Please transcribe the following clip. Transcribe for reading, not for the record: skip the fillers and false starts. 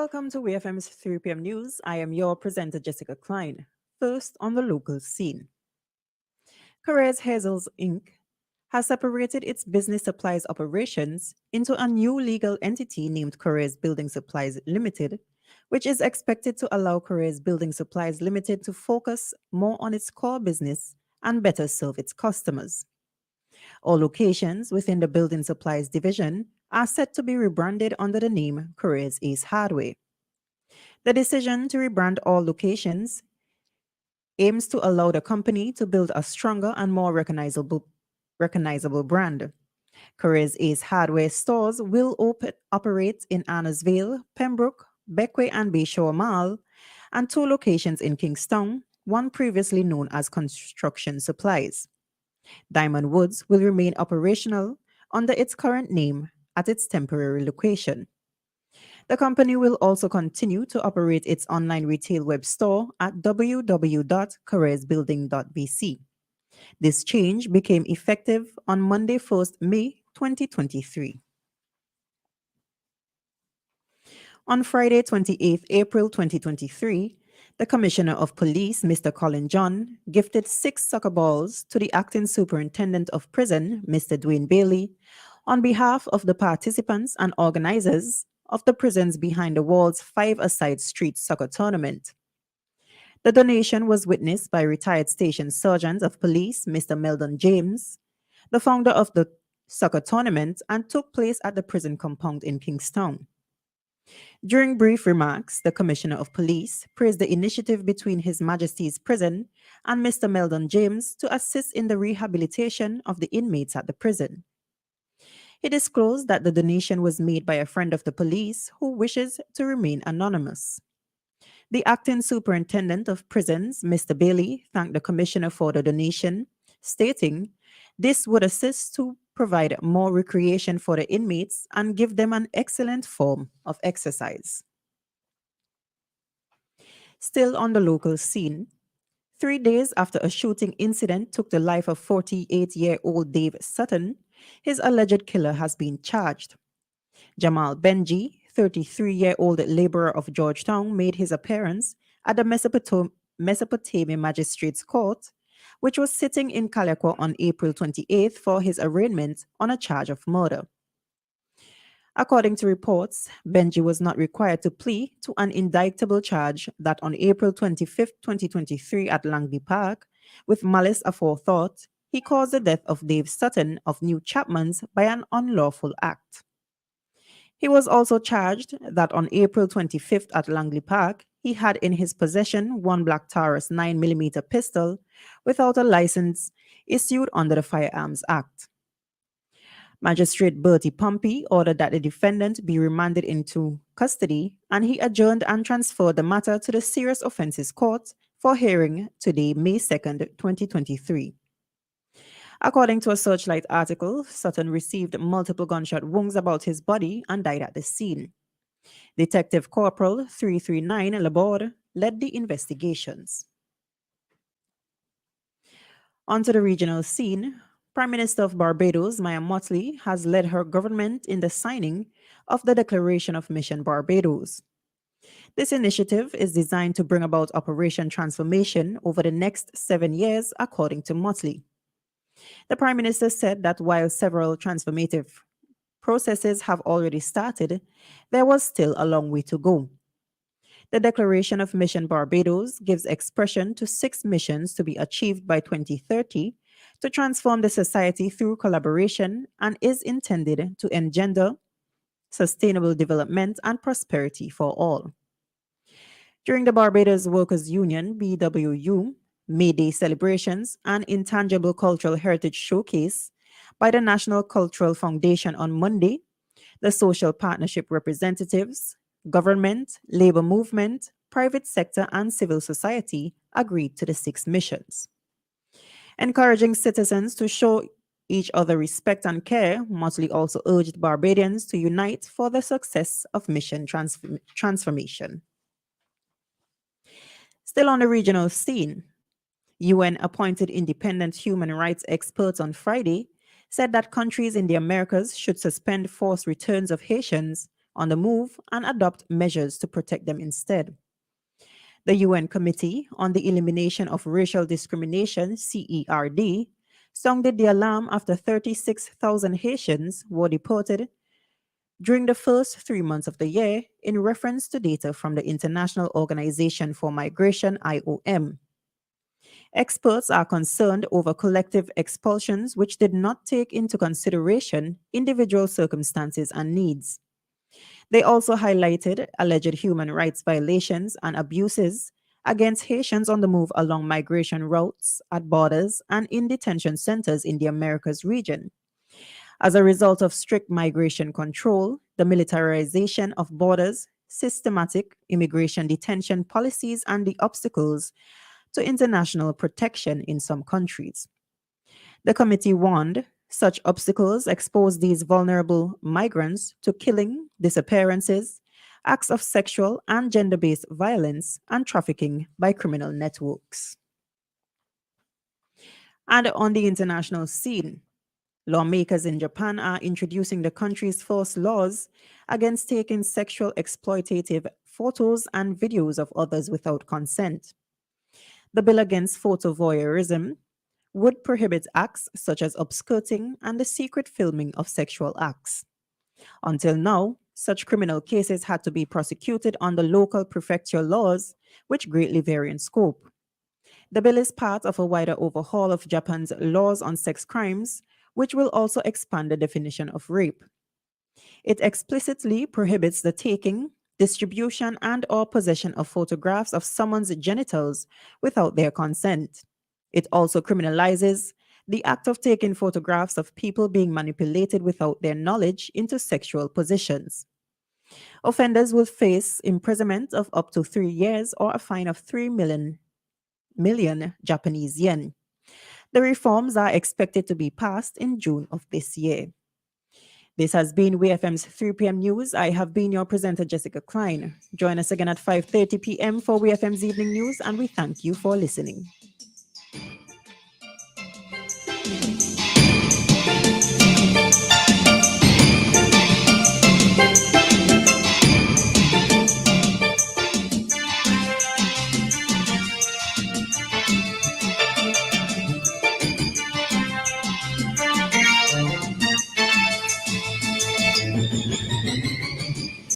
Welcome to WEFM's 3 p.m. news. I am your presenter, Jessica Klein. First, on the local scene. Careers Hazels Inc. has separated its business supplies operations into a new legal entity named Careers Building Supplies Limited, which is expected to allow Careers Building Supplies Limited to focus more on its core business and better serve its customers. All locations within the building supplies division are set to be rebranded under the name Careers Ace Hardware. The decision to rebrand all locations aims to allow the company to build a stronger and more recognizable brand. Careers Ace Hardware stores will operate in Annesville, Pembroke, Beckway, and Bayshore Mall, and 2 locations in Kingstown, one previously known as Construction Supplies. Diamond Woods will remain operational under its current name at its temporary location. The company will also continue to operate its online retail web store at www.careersbuilding.bc. This change became effective on Monday, 1st May 2023. On Friday, 28th April 2023, the Commissioner of Police, Mr. Colin John, gifted 6 soccer balls to the Acting Superintendent of Prison, Mr. Dwayne Bailey, on behalf of the participants and organizers of the Prisons Behind the Walls 5-a-side street soccer tournament. The donation was witnessed by retired Station Sergeant of Police, Mr. Meldon James, the founder of the soccer tournament, and took place at the prison compound in Kingstown. During brief remarks, the Commissioner of Police praised the initiative between His Majesty's Prison and Mr. Meldon James to assist in the rehabilitation of the inmates at the prison. He disclosed that the donation was made by a friend of the police who wishes to remain anonymous. The Acting Superintendent of Prisons, Mr. Bailey, thanked the Commissioner for the donation, stating, "This would assist to provide more recreation for the inmates and give them an excellent form of exercise." Still on the local scene, 3 days after a shooting incident took the life of 48-year-old Dave Sutton, his alleged killer has been charged. Jamal Benji, 33-year-old laborer of Georgetown, made his appearance at the Mesopotamia Magistrates Court, which was sitting in Calico on April 28th for his arraignment on a charge of murder. According to reports, Benji was not required to plea to an indictable charge that on April 25th, 2023 at Langley Park, with malice aforethought, he caused the death of Dave Sutton of New Chapman's by an unlawful act. He was also charged that on April 25th at Langley Park, he had in his possession one Black Taurus 9mm pistol without a license issued under the Firearms Act. Magistrate Bertie Pompey ordered that the defendant be remanded into custody, and he adjourned and transferred the matter to the Serious Offences Court for hearing today, May 2nd, 2023. According to a Searchlight article, Sutton received multiple gunshot wounds about his body and died at the scene. Detective Corporal 339 Laborde led the investigations. Onto the regional scene, Prime Minister of Barbados, Maya Mottley, has led her government in the signing of the Declaration of Mission Barbados. This initiative is designed to bring about operation transformation over the next 7 years, according to Mottley. The Prime Minister said that while several transformative processes have already started, there was still a long way to go. The Declaration of Mission Barbados gives expression to 6 missions to be achieved by 2030 to transform the society through collaboration and is intended to engender sustainable development and prosperity for all. During the Barbados Workers' Union, BWU, May Day celebrations and Intangible Cultural Heritage Showcase by the National Cultural Foundation on Monday, the social partnership representatives, government, labor movement, private sector, and civil society agreed to the 6 missions. Encouraging citizens to show each other respect and care, Motley also urged Barbadians to unite for the success of mission transformation. Still on the regional scene, UN-appointed independent human rights experts on Friday said that countries in the Americas should suspend forced returns of Haitians on the move and adopt measures to protect them instead. The UN Committee on the Elimination of Racial Discrimination, CERD, sounded the alarm after 36,000 Haitians were deported during the first 3 months of the year in reference to data from the International Organization for Migration, IOM. Experts are concerned over collective expulsions which did not take into consideration individual circumstances and needs. They also highlighted alleged human rights violations and abuses against Haitians on the move along migration routes, at borders, and in detention centers in the Americas region. As a result of strict migration control, the militarization of borders, systematic immigration detention policies, and the obstacles to international protection in some countries. The committee warned such obstacles expose these vulnerable migrants to killing, disappearances, acts of sexual and gender based violence, and trafficking by criminal networks. And on the international scene, lawmakers in Japan are introducing the country's first laws against taking sexual exploitative photos and videos of others without consent. The bill against photo voyeurism would prohibit acts such as upskirting and the secret filming of sexual acts. Until now, such criminal cases had to be prosecuted under local prefectural laws, which greatly vary in scope. The bill is part of a wider overhaul of Japan's laws on sex crimes, which will also expand the definition of rape. It explicitly prohibits the taking, distribution, and/or possession of photographs of someone's genitals without their consent. It also criminalizes the act of taking photographs of people being manipulated without their knowledge into sexual positions. Offenders will face imprisonment of up to 3 years or a fine of 3 million Japanese yen. The reforms are expected to be passed in June of this year. This has been WeFM's 3 p.m. news. I have been your presenter, Jessica Klein. Join us again at 5:30 p.m. for WeFM's evening news, and we thank you for listening.